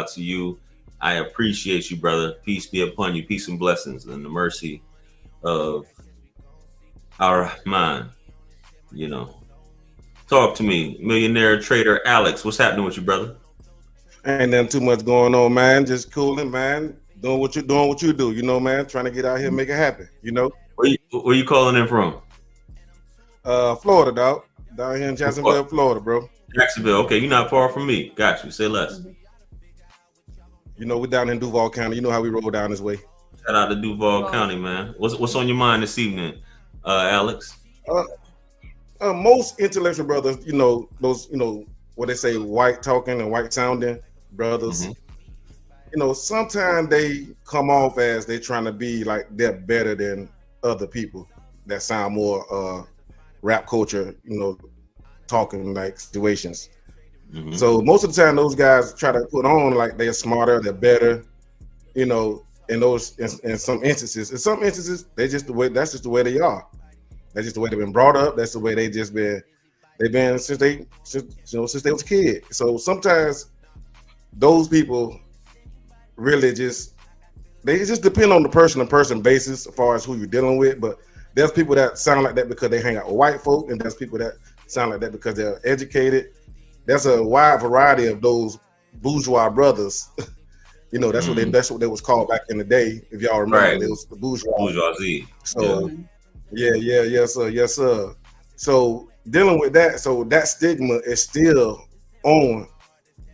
out to you. I appreciate you, brother. Peace be upon you. Peace and blessings and the mercy of our mind. You know, talk to me, millionaire trader Alex. What's happening with you, brother? Ain't nothing too much going on, man. Just cooling, man. Doing what you do, you know, man. Trying to get out here and make it happen, you know. Where you calling in from? Florida, dog. Down here in Jacksonville, Florida, bro. Jacksonville. Okay, you're not far from me. Got you. Say less. You know, we're down in Duval County. You know how we roll down this way. Shout out to Duval County, man. What's on your mind this evening, Alex? Most intellectual brothers, you know, those, you know, what they say, white talking and white sounding brothers. Mm-hmm. You know, sometimes they come off as they trying to be like they're better than other people that sound more rap culture, you know, talking like situations. Mm-hmm. So most of the time those guys try to put on like they're smarter, they're better, you know, in some instances. In some instances, that's just the way they are. That's just the way they've been brought up. That's the way they've been since they was a kid. So sometimes those people really just depend on the person basis as far as who you're dealing with. But there's people that sound like that because they hang out with white folk, and there's people that sound like that because they're educated. There's a wide variety of those bourgeois brothers. You know, that's what they was called back in the day. If y'all remember, right. It was the bourgeoisie. So yes sir. So dealing with that, so that stigma is still on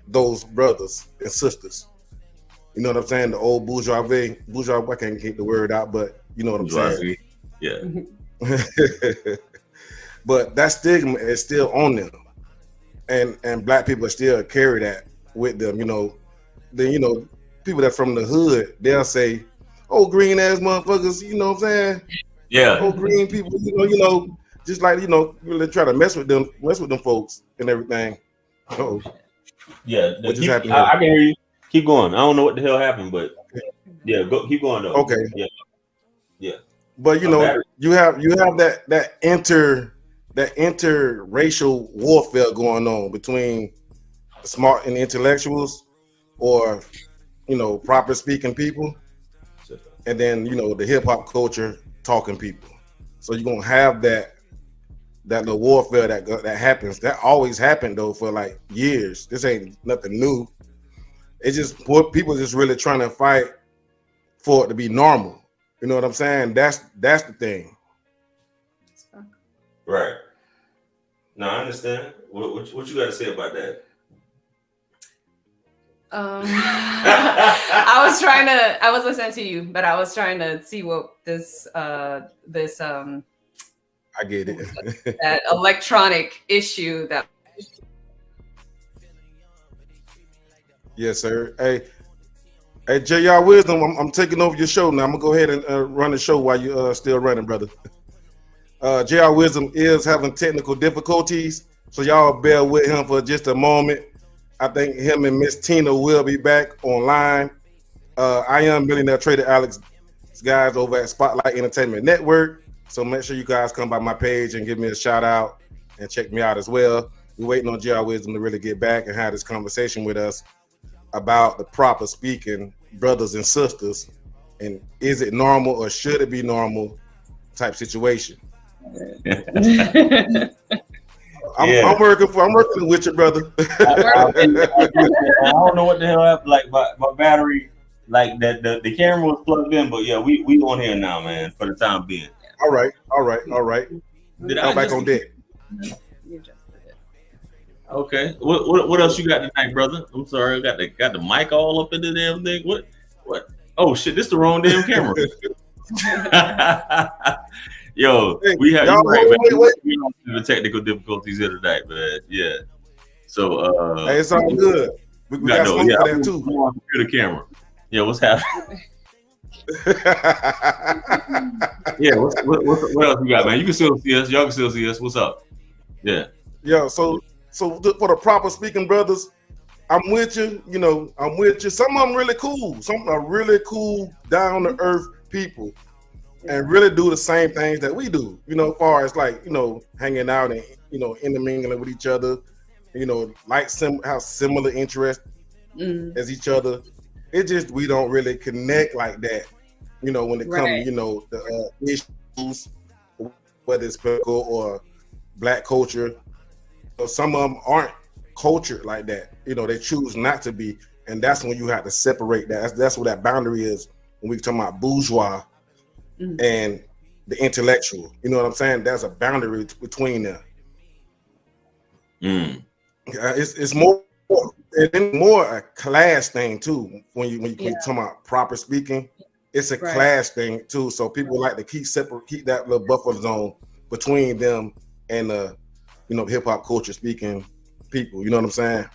those brothers and sisters. You know what I'm saying? The old bourgeois, I can't get the word out, but you know what I'm saying? Yeah. But that stigma is still on them. And black people still carry that with them, you know. Then, you know, people that from the hood, they'll say, oh, green ass motherfuckers, you know what I'm saying? Yeah. Oh, green people, you know, just like, you know, really try to mess with them folks and everything. Oh. Yeah. I can hear you. Keep going. I don't know what the hell happened, but yeah, keep going though. Okay. Yeah. But you know, you have that interracial warfare going on between smart and intellectuals, or you know, proper speaking people, and then you know the hip hop culture talking people. So you're gonna have that little warfare that happens. That always happened though for like years. This ain't nothing new. It's just people just really trying to fight for it to be normal. You know what I'm saying? That's the thing. Right. No, I understand. What you got to say about that? I was listening to you, but I was trying to see what this I get it. that electronic issue that. Yes, sir. Hey, JR Wisdom, I'm taking over your show now. I'm gonna go ahead and run the show while you still running, brother. JR Wisdom is having technical difficulties, so y'all bear with him for just a moment. I think him and Miss Tina will be back online. I am millionaire trader Alex, guys over at Spotlight Entertainment Network. So make sure you guys come by my page and give me a shout out and check me out as well. We're waiting on JR Wisdom to really get back and have this conversation with us about the proper speaking brothers and sisters, and is it normal or should it be normal type situation. I'm working with you, brother. I don't know what the hell happened. Like my battery, like the camera was plugged in, but yeah, we on here now, man, for the time being. All right. Did I'm back on deck. Okay. What else you got tonight, brother? I'm sorry, I got the mic all up into the damn thing. What? Oh shit, this the wrong damn camera. Yo, hey, we have wait. The technical difficulties here tonight, man. Yeah. So hey, it's all good. We got smoke for that too. The camera. Yeah, what's happening? Yeah, what else you got, man? You can still see us. Y'all can still see us. What's up? Yeah. Yeah, so for the proper speaking brothers, I'm with you. You know, I'm with you. Some of them really cool. Some are really cool, down to earth people, and really do the same things that we do. You know, as far as like, you know, hanging out and, you know, intermingling with each other. You know, have similar interests. as each other. It just we don't really connect like that, when it comes, the issues, whether it's political or black culture. So some of them aren't cultured like that. They choose not to be, and that's when you have to separate that. That's where that boundary is when we talk about bourgeois and the intellectual. You know what I'm saying? There's a boundary between them. It's more a class thing too. When you talk about proper speaking, it's a class thing too. So people like to keep that little buffer zone between them and hip hop culture speaking people. You know what I'm saying?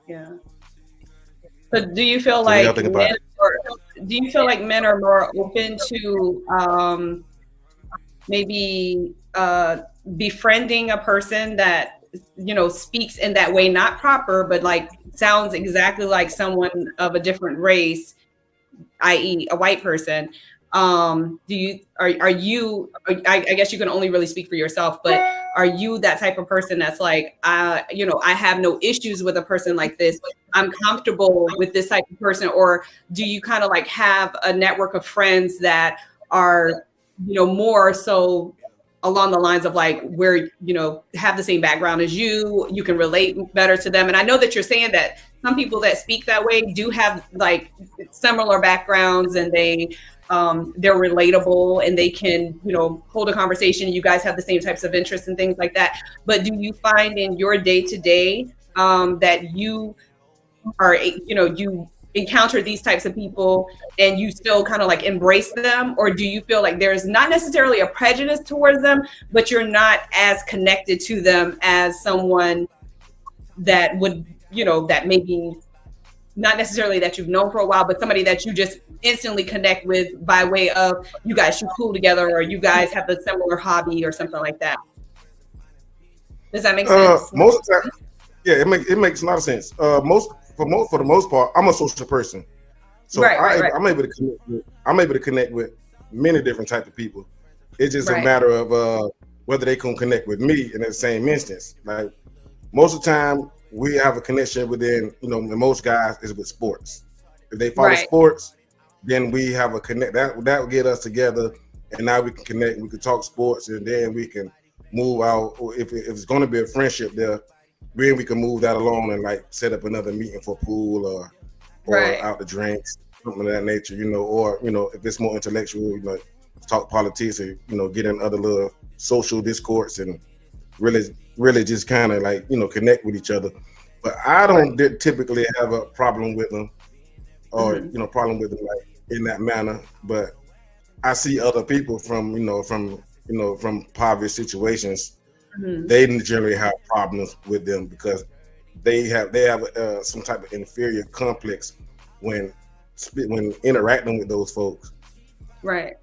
Yeah. But do you feel like men are more open to maybe befriending a person that speaks in that way, not proper, but like sounds exactly like someone of a different race, i.e. a white person? I guess you can only really speak for yourself, but are you that type of person that's like, I have no issues with a person like this, I'm comfortable with this type of person? Or do you kind of like have a network of friends that are, more so along the lines of like where, have the same background as you can relate better to them? And I know that you're saying that some people that speak that way do have like similar backgrounds, and they're relatable and they can, hold a conversation. You guys have the same types of interests and things like that. But do you find in your day-to-day that you are, you encounter these types of people and you still kind of like embrace them? Or do you feel like there's not necessarily a prejudice towards them, but you're not as connected to them as someone that would, that maybe not necessarily that you've known for a while, but somebody that you just instantly connect with by way of you guys shoot pool together, or you guys have a similar hobby or something like that? Does that make sense? Most of the time, yeah, it makes a lot of sense. For the most part, I'm a social person, so I'm able to connect with many different types of people. It's just a matter of whether they can connect with me in the same instance. Like most of the time, we have a connection within, most guys is with sports. If they follow sports, then we have a connect. That will get us together, and now we can connect. We can talk sports, and then we can move out. Or if it's going to be a friendship there, then we can move that along and like set up another meeting for pool or out to drinks, something of that nature. Or if it's more intellectual, talk politics or get in other little social discourse and really just kind of like connect with each other. But I don't typically have a problem with them or problem with them like in that manner. But I see other people from poverty situations. They generally have problems with them because they have some type of inferior complex when interacting with those folks. Right.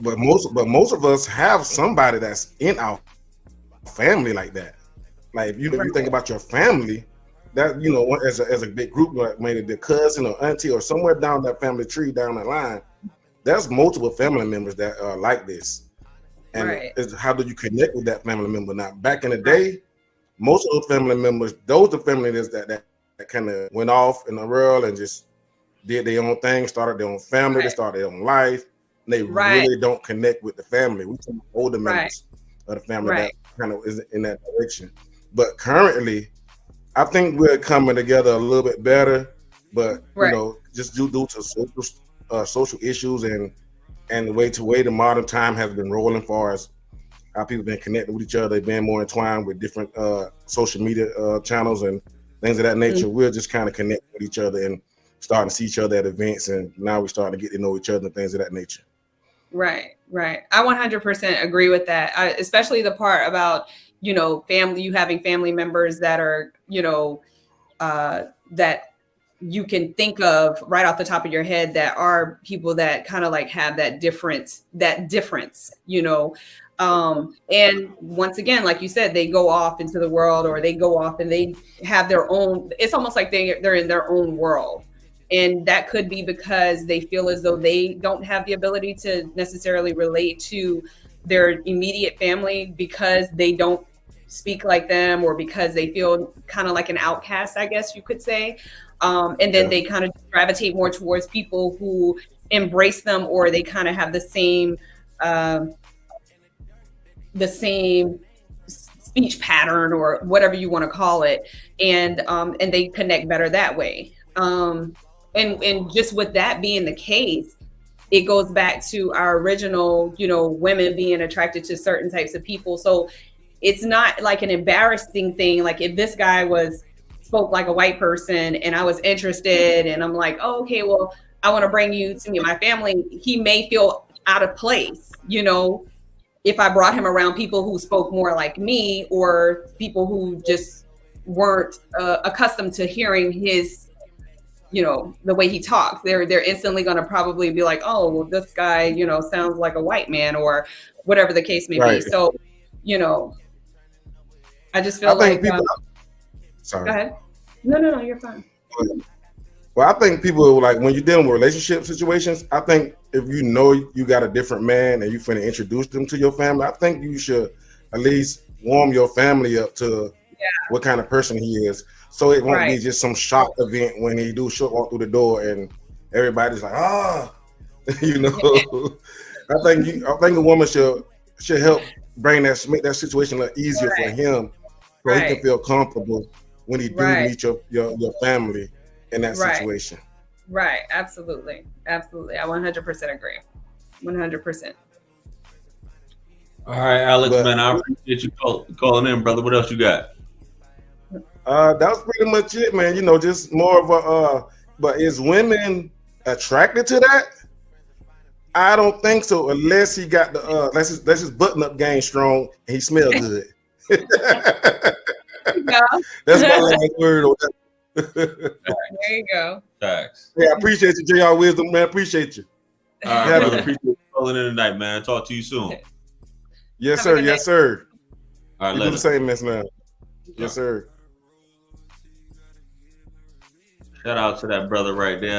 But most of us have somebody that's in our family like that. Like if you think about your family, that as a big group, like maybe the cousin or auntie or somewhere down that family tree down the line, there's multiple family members that are like this. And how do you connect with that family member? Now, back in the day, most of those family members, those are family members that kind of went off in the world and just did their own thing, started their own family, they started their own life. And they really don't connect with the family. We talk older members of the family that kind of is in that direction. But currently, I think we're coming together a little bit better. But just due to social issues and the way the modern time has been rolling, far as how people been connecting with each other, they've been more entwined with different social media channels and things of that nature. We're just kind of connecting with each other and starting to see each other at events, and now we're starting to get to know each other and things of that nature. Right. I 100% agree with that, especially the part about family. You having family members that are that you can think of right off the top of your head that are people that kind of like have that difference. And once again, like you said, they go off into the world, or they go off and they have their own. It's almost like they're in their own world. And that could be because they feel as though they don't have the ability to necessarily relate to their immediate family because they don't speak like them, or because they feel kind of like an outcast, I guess you could say. And then they kind of gravitate more towards people who embrace them, or they kind of have the same speech pattern or whatever you want to call it, and they connect better that way. And just with that being the case, it goes back to our original, women being attracted to certain types of people. So it's not like an embarrassing thing. Like if this guy spoke like a white person and I was interested and I'm like, oh, okay, well, I want to bring you to meet my family. He may feel out of place, if I brought him around people who spoke more like me, or people who just weren't accustomed to hearing his, the way he talks. They're instantly going to probably be like, oh, well, this guy, sounds like a white man, or whatever the case may be. So, I just feel like people, sorry. Go ahead. No, you're fine. Well, I think people, like, when you're dealing with relationship situations, I think if you got a different man and you finna introduce them to your family, I think you should at least warm your family up to what kind of person he is. So it won't be just some shock event when he walk through the door and everybody's like, I think a woman should help make that situation a little easier for him, so he can feel comfortable when he do meet your family in that situation. Right. Absolutely. I 100% agree. 100%. All right, Alex, man, I appreciate you calling in, brother. What else you got? That was pretty much it, man. Just more of a but is women attracted to that? I don't think so, unless he got the unless his button up game strong and he smell good. That's my last word on that. There you go. Thanks. Yeah, I appreciate you, JR Wisdom, man. Appreciate you. All right, brother. Appreciate you calling in tonight, man. Talk to you soon. Yes, sir. Yes, sir. All right, you do the same, Miss Man. Yes, sir. Shout out to that brother right there.